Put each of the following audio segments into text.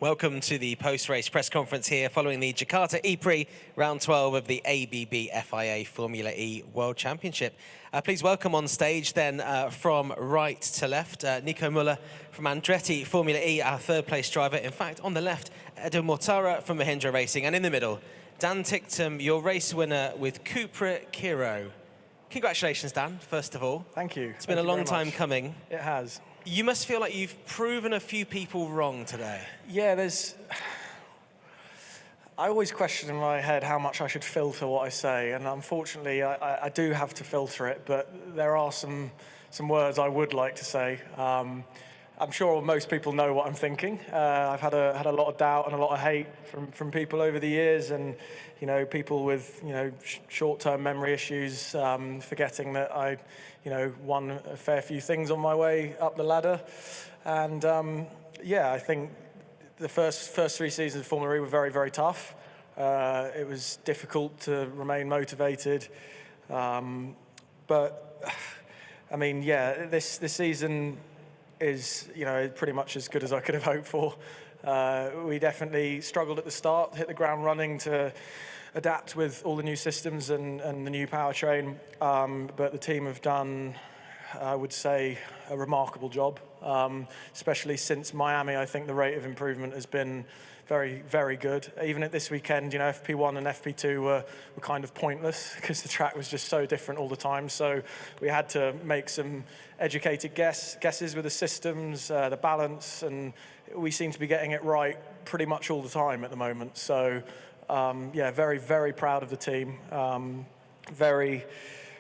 Welcome to the post-race press conference here following the Jakarta E-Prix Round 12 of the ABB FIA Formula E World Championship. Please welcome on stage then from right to left, Nico Muller from Andretti Formula E, our third place driver. In fact, on the left, Edo Mortara from Mahindra Racing. And in the middle, Dan Ticktum, your race winner with E-Prix Round. Congratulations, Dan, first of all. Thank you. It's been a long time coming. It has. You must feel like you've proven a few people wrong today. Yeah, I always question in my head how much I should filter what I say, and unfortunately I do have to filter it, but there are some words I would like to say. I'm sure most people know what I'm thinking. I've had a lot of doubt and a lot of hate from people over the years, and people with short-term memory issues, forgetting that I won a fair few things on my way up the ladder. And yeah, I think the first 3 seasons of Formula E were very, very tough. It was difficult to remain motivated, but I mean, yeah, this season is pretty much as good as I could have hoped for. We definitely struggled at the start, hit the ground running to adapt with all the new systems and the new powertrain, but the team have done, I would say, a remarkable job. Especially since Miami, I think the rate of improvement has been very, very good. Even at this weekend, FP1 and FP2 were kind of pointless because the track was just so different all the time. So we had to make some educated guesses with the systems, the balance, and we seem to be getting it right pretty much all the time at the moment. So yeah, very, very proud of the team.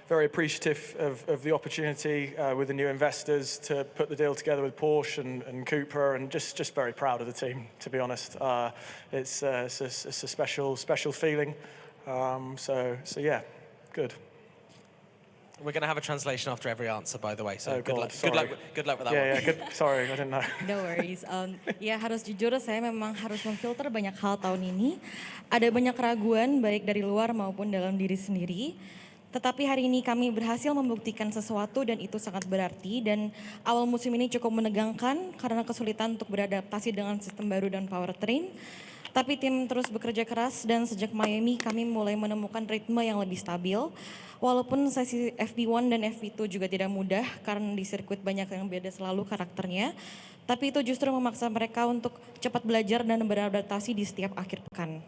Very appreciative of the opportunity with the new investors to put the deal together with Porsche and Cooper, and just very proud of the team, to be honest. It's a special feeling. So yeah, good. We're going to have a translation after every answer, by the way. So oh, good luck with that one. Yeah, good. Sorry, I didn't know. No worries. Ya harus jujur, saya memang harus memfilter banyak hal tahun ini. Ada banyak keraguan baik dari luar maupun dalam diri sendiri. Tetapi hari ini kami berhasil membuktikan sesuatu dan itu sangat berarti. Dan awal musim ini cukup menegangkan karena kesulitan untuk beradaptasi dengan sistem baru dan powertrain. Tapi tim terus bekerja keras dan sejak Miami kami mulai menemukan ritme yang lebih stabil. Walaupun sesi FP1 dan FP2 juga tidak mudah karena di sirkuit banyak yang beda selalu karakternya. Tapi itu justru memaksa mereka untuk cepat belajar dan beradaptasi di setiap akhir pekan.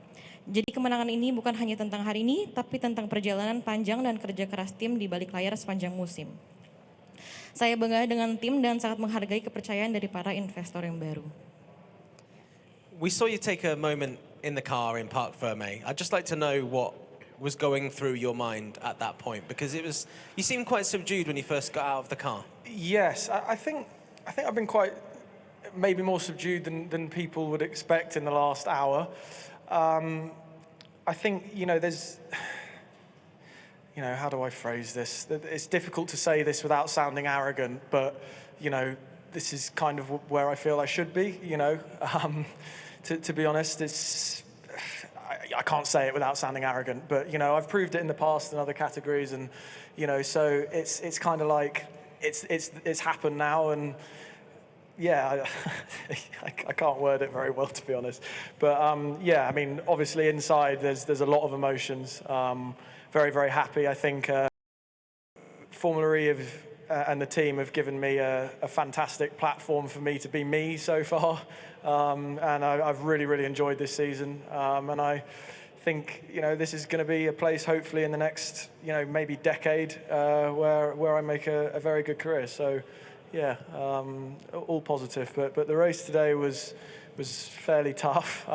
Jadi kemenangan ini bukan hanya tentang hari ini, tapi tentang perjalanan panjang dan kerja keras tim di balik layar sepanjang musim. Saya bangga dengan tim dan sangat menghargai kepercayaan dari para investor yang baru. We saw you take a moment in the car in Parc Fermé. I'd just like to know what was going through your mind at that point, because you seemed quite subdued when you first got out of the car. Yes, I think I've been quite maybe more subdued than people would expect in the last hour. I think there's how do I phrase this? It's difficult to say this without sounding arrogant, but this is kind of where I feel I should be. To be honest, I can't say it without sounding arrogant, but I've proved it in the past in other categories, and so it's kind of like it's happened now, and yeah, I can't word it very well, to be honest, but yeah, I mean, obviously inside there's a lot of emotions. Very, very happy. I think Formula E and the team have given me a fantastic platform for me to be me so far, and I've really, really enjoyed this season, and I think this is going to be a place hopefully in the next maybe decade where I make a very good career. So yeah, all positive, but the race today was fairly tough.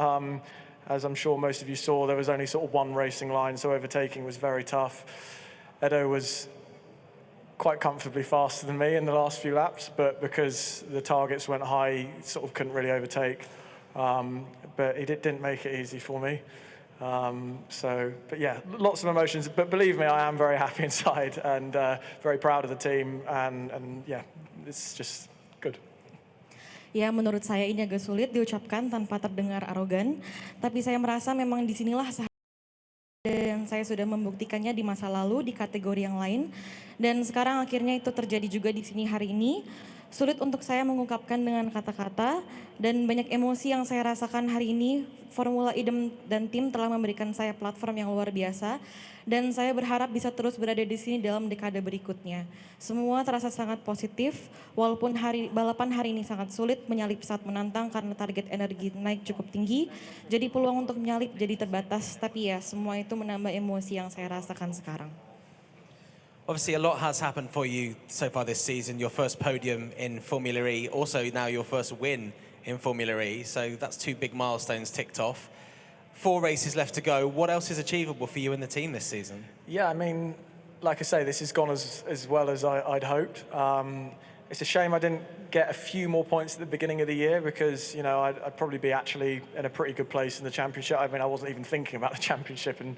As I'm sure most of you saw, there was only sort of one racing line, so overtaking was very tough. Edo was quite comfortably faster than me in the last few laps, but because the targets went high, he sort of couldn't really overtake. But he didn't make it easy for me. But yeah, lots of emotions. But believe me, I am very happy inside and very proud of the team. And yeah, it's just good. Ya, menurut saya ini agak sulit diucapkan tanpa terdengar arogan. Tapi saya merasa memang disinilah dan saya sudah membuktikannya di masa lalu di kategori yang lain. Dan sekarang akhirnya itu terjadi juga di sini hari ini. Sulit untuk saya mengungkapkan dengan kata-kata dan banyak emosi yang saya rasakan hari ini. Formula E dan tim telah memberikan saya platform yang luar biasa dan saya berharap bisa terus berada di sini dalam dekade berikutnya. Semua terasa sangat positif walaupun balapan hari ini sangat sulit, menyalip saat menantang karena target energi naik cukup tinggi. Jadi peluang untuk menyalip jadi terbatas, tapi ya semua itu menambah emosi yang saya rasakan sekarang. Obviously, a lot has happened for you so far this season. Your first podium in Formula E, also now your first win in Formula E. So that's 2 big milestones ticked off. 4 races left to go. What else is achievable for you and the team this season? Yeah, I mean, like I say, this has gone as well as I'd hoped. It's a shame I didn't get a few more points at the beginning of the year because, you know, I'd probably be actually in a pretty good place in the championship. I mean, I wasn't even thinking about the championship and,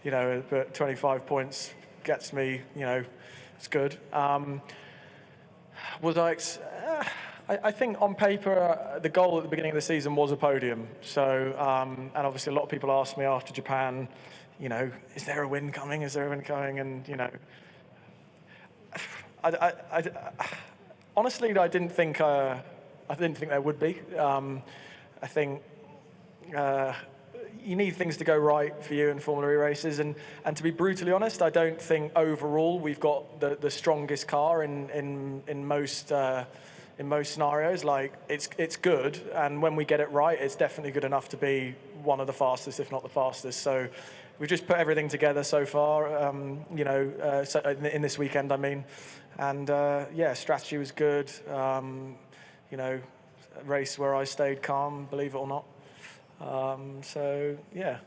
you know, but 25 points gets me, you know, it's good. I think on paper, the goal at the beginning of the season was a podium. So, and obviously a lot of people asked me after Japan, you know, is there a win coming? Is there a win coming? And, you know, honestly, I didn't think there would be. I think you need things to go right for you in Formula E races, and to be brutally honest, I don't think overall we've got the strongest car in most scenarios. Like it's good, and when we get it right, it's definitely good enough to be one of the fastest, if not the fastest. So we've just put everything together so far. You know, so in this weekend, I mean, and yeah, strategy was good. You know, a race where I stayed calm, believe it or not. So yeah,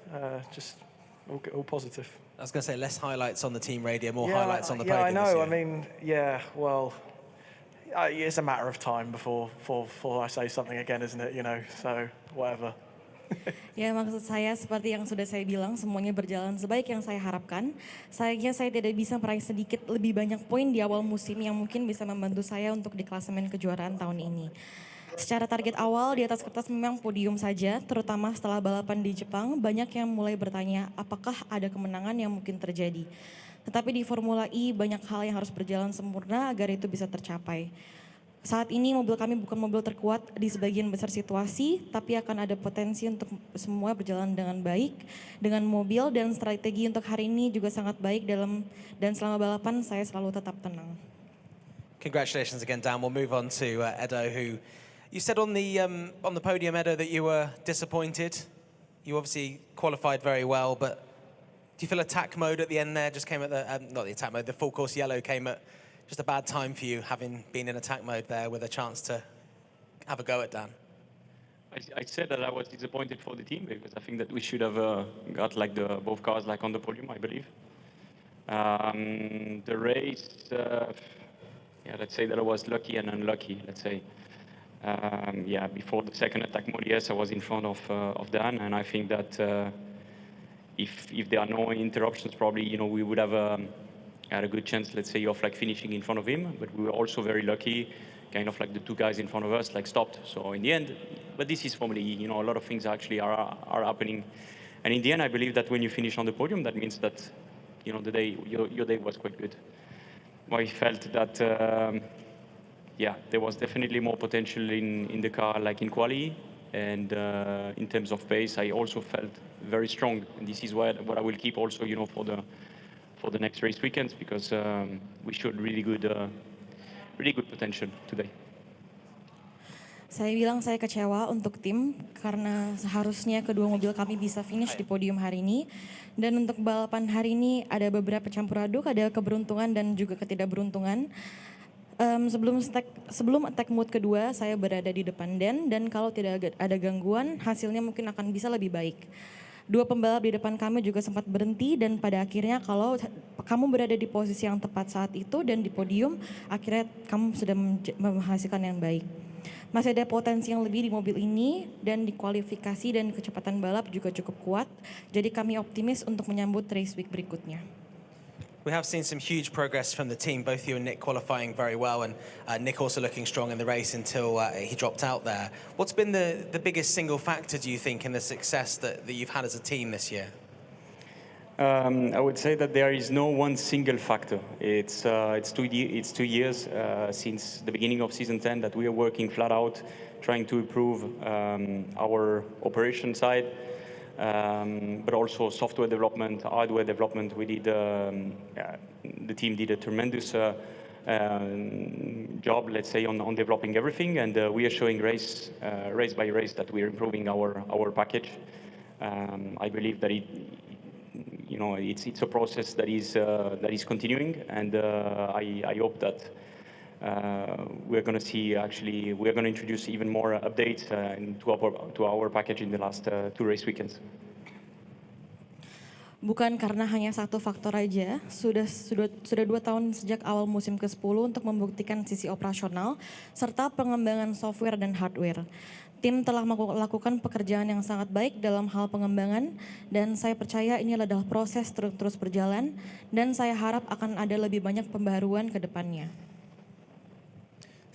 just all positive. I was going to say less highlights on the team radio, more highlights on the podium. Yeah, I know. This year. I mean, yeah. Well, it's a matter of time before I say something again, isn't it? You know, so whatever. Ya, maksud saya seperti yang sudah saya bilang, semuanya berjalan sebaik yang saya harapkan. Sayangnya saya tidak bisa meraih sedikit lebih banyak poin di awal musim yang mungkin bisa membantu saya untuk di klasemen kejuaraan tahun ini. Secara target awal di atas kertas memang podium saja, terutama setelah balapan di Jepang, banyak yang mulai bertanya apakah ada kemenangan yang mungkin terjadi. Tetapi di Formula E banyak hal yang harus berjalan sempurna agar itu bisa tercapai. Saat ini mobil kami bukan mobil terkuat di sebagian besar situasi, tapi akan ada potensi untuk semua berjalan dengan baik. Dengan mobil dan strategi untuk hari ini juga sangat baik dan selama balapan saya selalu tetap tenang. Congratulations again, Dan. We'll move on to Edo, who you said on the podium, Edo, that you were disappointed. You obviously qualified very well, but do you feel attack mode at the end there just came at the, not the attack mode, the full course yellow came at just a bad time for you, having been in attack mode there with a chance to have a go at Dan? I said that I was disappointed for the team because I think that we should have got like both cars like on the podium, I believe. The race, yeah, let's say that I was lucky and unlucky, let's say. Yeah, before the second attack mode, yes, I was in front of Dan, and I think that if there are no interruptions, probably, you know, we would have had a good chance, let's say, of like finishing in front of him. But we were also very lucky, kind of like the 2 guys in front of us like stopped. So in the end, but this is Formula E, you know, a lot of things actually are happening. And in the end, I believe that when you finish on the podium, that means that, you know, your day was quite good. I felt that, yeah, there was definitely more potential in the car, like in quali, and in terms of pace, I also felt very strong. And this is what I will keep also, you know, for the next race weekends, because we showed really good potential today. Saya bilang saya kecewa untuk tim karena seharusnya kedua mobil kami bisa finish di podium hari ini. Dan untuk balapan hari ini ada beberapa campur aduk, ada keberuntungan dan juga ketidakberuntungan. Sebelum attack mode kedua, saya berada di depan dan kalau tidak ada gangguan, hasilnya mungkin akan bisa lebih baik. 2 pembalap di depan kami juga sempat berhenti dan pada akhirnya kalau kamu berada di posisi yang tepat saat itu dan di podium, akhirnya kamu sudah menghasilkan yang baik. Masih ada potensi yang lebih di mobil ini dan di kualifikasi dan kecepatan balap juga cukup kuat. Jadi kami optimis untuk menyambut race week berikutnya. We have seen some huge progress from the team, both you and Nick qualifying very well, and Nick also looking strong in the race until he dropped out there. What's been the biggest single factor, do you think, in the success that you've had as a team this year? I would say that there is no one single factor. It's 2 years since the beginning of season 10 that we are working flat out, trying to improve our operation side, but also software development, hardware development. We did the team did a tremendous job, let's say, on developing everything, and we are showing race by race that we are improving our package. I believe that it's a process that is continuing, and I hope that we're going to see, actually, we're going to introduce even more updates to our package in the last 2 race weekends. Bukan karena hanya satu faktor aja, sudah 2 tahun sejak awal musim ke-10 untuk membuktikan sisi operasional serta pengembangan software dan hardware. Tim telah melakukan pekerjaan yang sangat baik dalam hal pengembangan, dan saya percaya ini adalah proses terus berjalan, dan saya harap akan ada lebih banyak pembaruan ke depannya.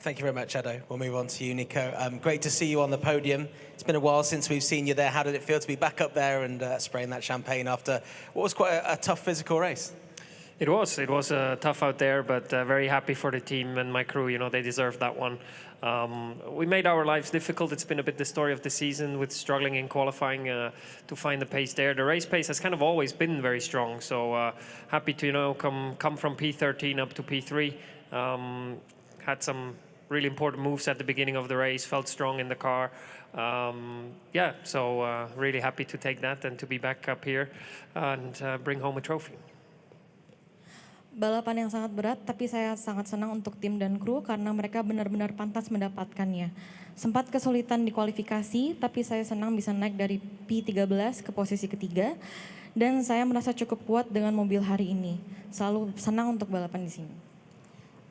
Thank you very much, Edo. We'll move on to you, Nico. Great to see you on the podium. It's been a while since we've seen you there. How did it feel to be back up there and spraying that champagne after what was quite a tough physical race? It was tough out there, but very happy for the team and my crew. You know, they deserved that one. We made our lives difficult. It's been a bit the story of the season with struggling in qualifying to find the pace there. The race pace has kind of always been very strong. So happy to come from P13 up to P3. Had some really important moves at the beginning of the race. Felt strong in the car. So really happy to take that and to be back up here and bring home a trophy. Balapan yang sangat berat, tapi saya sangat senang untuk tim dan kru karena mereka benar-benar pantas mendapatkannya. Sempat kesulitan di kualifikasi, tapi saya senang bisa naik dari P13 ke posisi ketiga, dan saya merasa cukup kuat dengan mobil hari ini. Selalu senang untuk balapan di sini.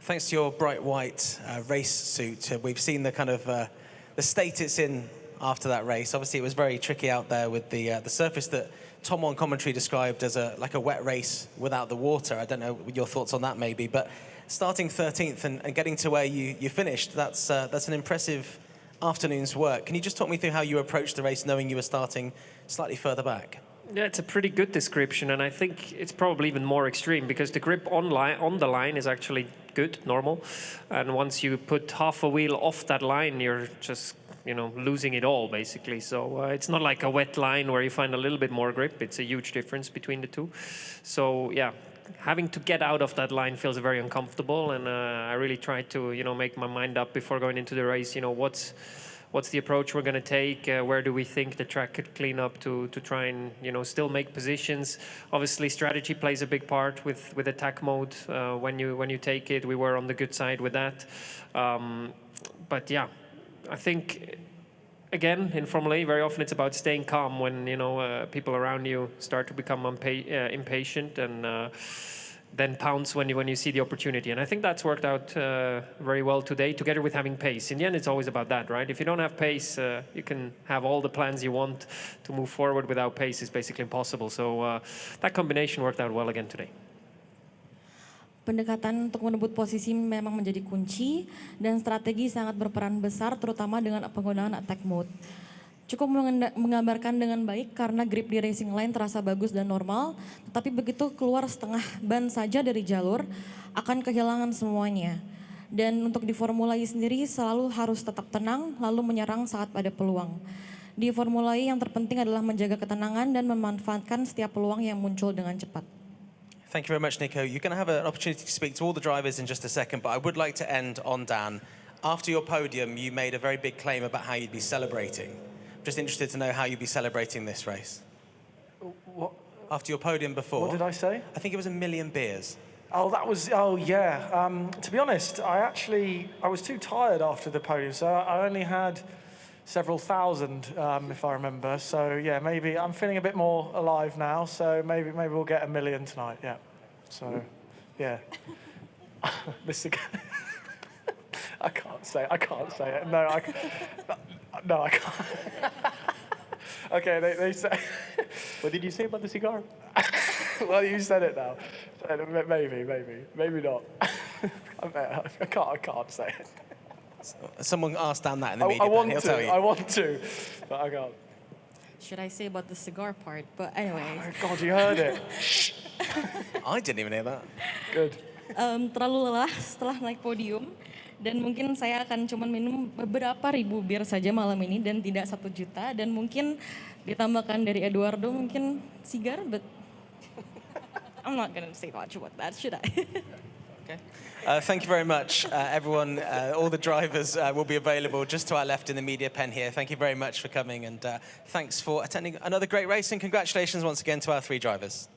Thanks to your bright white race suit, we've seen the kind of the state it's in after that race. Obviously, it was very tricky out there with the surface that Tom on commentary described as like a wet race without the water. I don't know your thoughts on that maybe, but starting 13th and getting to where you finished, that's an impressive afternoon's work. Can you just talk me through how you approached the race knowing you were starting slightly further back? Yeah, it's a pretty good description, and I think it's probably even more extreme because the grip on the line is actually good, normal, and once you put half a wheel off that line, you're just losing it all basically. So it's not like a wet line where you find a little bit more grip. It's a huge difference between the two. So yeah, having to get out of that line feels very uncomfortable, and I really tried to make my mind up before going into the race. What's the approach we're going to take? Where do we think the track could clean up to try and still make positions? Obviously, strategy plays a big part with attack mode. When you take it, we were on the good side with that. But yeah, I think again in Formula E, very often it's about staying calm when people around you start to become impatient and then pounce when you see the opportunity. And I think that's worked out very well today, together with having pace. In the end, it's always about that, right? If you don't have pace, you can have all the plans you want to move forward without pace. It's basically impossible. So that combination worked out well again today. Pendekatan untuk merebut posisi memang menjadi kunci, dan strategi sangat berperan besar, terutama dengan penggunaan attack mode. Cukup menggambarkan dengan baik karena grip di racing line terasa bagus dan normal, tetapi begitu keluar setengah ban saja dari jalur, akan kehilangan semuanya. Dan untuk di Formula E sendiri selalu harus tetap tenang, lalu menyerang saat ada peluang. Di Formula E yang terpenting adalah menjaga ketenangan dan memanfaatkan setiap peluang yang muncul dengan cepat. Thank you very much, Nico. You're going to have an opportunity to speak to all the drivers in just a second, but I would like to end on Dan. After your podium, you made a very big claim about how you'd be celebrating. Just interested to know how you'd be celebrating this race. What? After your podium before. What did I say? I think it was 1 million beers. Oh yeah. To be honest, I was too tired after the podium, so I only had several thousand, if I remember. So yeah, maybe I'm feeling a bit more alive now. So maybe we'll get 1 million tonight. Yeah. So yeah. This again. I can't say it. No, I can't. Okay, they say. What did you say about the cigar? Well, you said it now. Maybe not. I can't say it. Someone asked Dan that in the media, he'll tell you. I want to, but I can't. should I say about the cigar part? But anyways, Oh, God, you heard it. I didn't even hear that. Good. terlalu lelah setelah naik podium. Dan mungkin saya akan cuma minum beberapa ribu bir saja malam ini dan tidak 1 juta. Dan mungkin ditambahkan dari Eduardo mungkin cigar, but I'm not gonna say much about that, should I? Okay. Thank you very much, everyone. All the drivers will be available just to our left in the media pen here. Thank you very much for coming, and thanks for attending another great race, and congratulations once again to our 3 drivers.